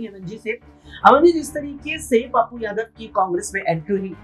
अमन जी से। अमन जी, जिस तरीके से पप्पू यादव की कांग्रेस में एंट्री हुई,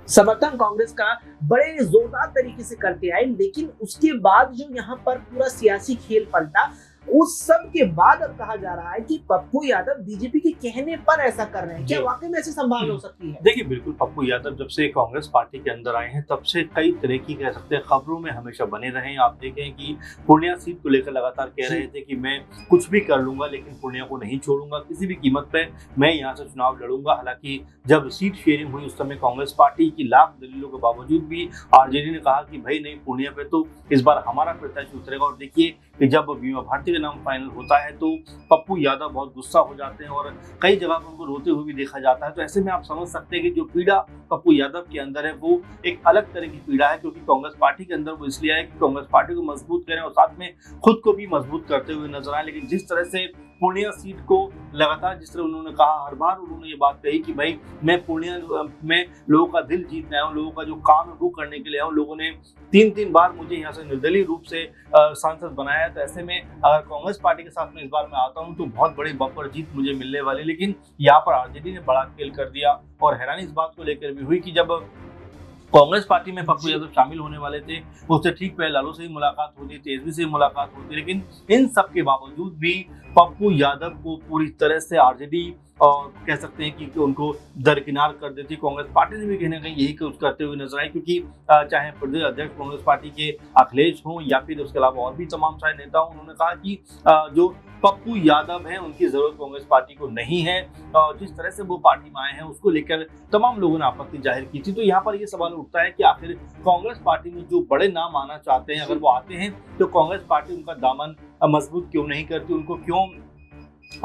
समर्थन कांग्रेस का बड़े जोरदार तरीके से करते आए, लेकिन उसके बाद जो यहाँ पर पूरा सियासी खेल पलटा, उस सब के बाद अब कहा जा रहा है कि पप्पू यादव बीजेपी के कहने पर ऐसा कर रहे हैं। क्या वाकई में ऐसी संभावना हो सकती है? देखिए, बिल्कुल पप्पू यादव जब से कांग्रेस पार्टी के अंदर आए हैं तब से कई तरह की कह सकते हैं खबरों में हमेशा बने रहे हैं। आप देखें कि पूर्णिया सीट को लेकर लगातार कह रहे थे कि मैं कुछ भी कर लूंगा लेकिन पूर्णिया को नहीं छोड़ूंगा, किसी भी कीमत पे मैं यहाँ से चुनाव लड़ूंगा। हालांकि जब सीट शेयरिंग हुई उस समय कांग्रेस पार्टी की लाख दलीलों के बावजूद भी आरजेडी ने कहा कि भाई नहीं, पूर्णिया पे तो इस बार हमारा प्रत्याशी उतरेगा। और देखिए कि जब बीमा भारती का नाम फाइनल होता है तो पप्पू यादव बहुत गुस्सा हो जाते हैं और कई जगह पर उनको रोते हुए भी देखा जाता है। तो ऐसे में आप समझ सकते हैं कि जो पीड़ा पप्पू यादव के अंदर है वो एक अलग तरह की पीड़ा है, क्योंकि कांग्रेस पार्टी के अंदर वो इसलिए है कि कांग्रेस पार्टी को मजबूत करें और साथ में खुद को भी मजबूत करते हुए नजर आए। लेकिन जिस तरह से पूर्णिया सीट को लगातार, जिस तरह उन्होंने कहा, हर बार उन्होंने ये बात कही कि भाई मैं पूर्णिया में लोगों का दिल जीतने आया हूँ, लोगों का जो काम है वो करने के लिए आया हूँ। लोगों ने 3 बार मुझे यहाँ से निर्दलीय रूप से सांसद बनाया है। तो ऐसे में अगर कांग्रेस पार्टी के साथ में इस बार मैं आता हूँ तो बहुत बड़ी बम्पर जीत मुझे मिलने वाली। लेकिन यहाँ पर आरजेडी ने बड़ा खेल कर दिया और हैरानी इस बात को लेकर भी हुई कि जब कांग्रेस पार्टी में पप्पू यादव शामिल होने वाले थे, उससे ठीक पहले लालू से ही मुलाकात होती, तेजस्वी से मुलाकात होती, लेकिन इन सब के बावजूद भी पप्पू यादव को पूरी तरह से आरजेडी और कह सकते हैं कि उनको दरकिनार कर देती। कांग्रेस पार्टी ने भी कहीं ना कहीं यही कुछ करते हुए नजर आई, क्योंकि चाहे प्रदेश अध्यक्ष कांग्रेस पार्टी के अखिलेश हों या फिर उसके अलावा और भी तमाम सारे नेता हों, उन्होंने कहा कि जो पप्पू यादव हैं उनकी जरूरत कांग्रेस पार्टी को नहीं है। जिस तरह से वो पार्टी में आए हैं उसको लेकर तमाम लोगों ने आपत्ति जाहिर की थी। तो यहाँ पर ये सवाल उठता है कि आखिर कांग्रेस पार्टी में जो बड़े नाम आना चाहते हैं, अगर वो आते हैं तो कांग्रेस पार्टी उनका दामन मजबूत क्यों नहीं करती, उनको क्यों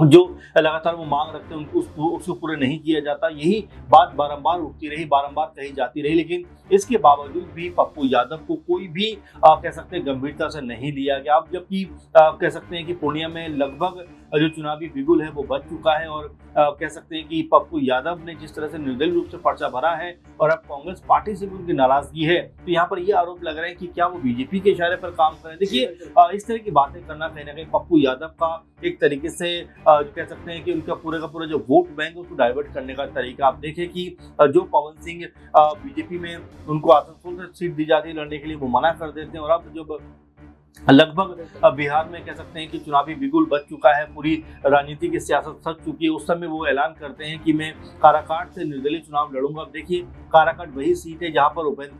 जो लगातार वो मांग रखते हैं उनको उसको पूरे नहीं किया जाता। यही बात बारंबार उठती रही, बारंबार कही जाती रही, लेकिन इसके बावजूद भी पप्पू यादव को कोई भी कह सकते हैं गंभीरता से नहीं लिया गया। अब जबकि कह सकते हैं कि पूर्णिया में लगभग जो चुनावी बिगुल है वो बच चुका है और कह सकते हैं कि पप्पू यादव ने जिस तरह से निर्दलीय रूप से पर्चा भरा है और अब कांग्रेस पार्टी से भी उनकी नाराजगी है, तो यहाँ पर ये आरोप लग रहे हैं कि क्या वो बीजेपी के इशारे पर काम करें। देखिए, इस तरह की बातें करना कहीं ना कहीं पप्पू यादव का एक तरीके से कह सकते हैं कि उनका पूरे का पूरा जो वोट बैंक है उसको डाइवर्ट करने का तरीका। आप देखें कि जो पवन सिंह बीजेपी में उनको आसनसोल से सीट दी जाती है लड़ने के लिए, वो मना कर देते हैं। और अब जब लगभग बिहार में कह सकते हैं कि चुनावी बिगुल बच चुका है, पूरी राजनीति की सियासत सज चुकी है, उस समय वो ऐलान करते हैं कि मैं काराकाट से निर्दलीय चुनाव लड़ूंगा। अब देखिए, काराकाट वही सीट है जहां पर उपेंद्र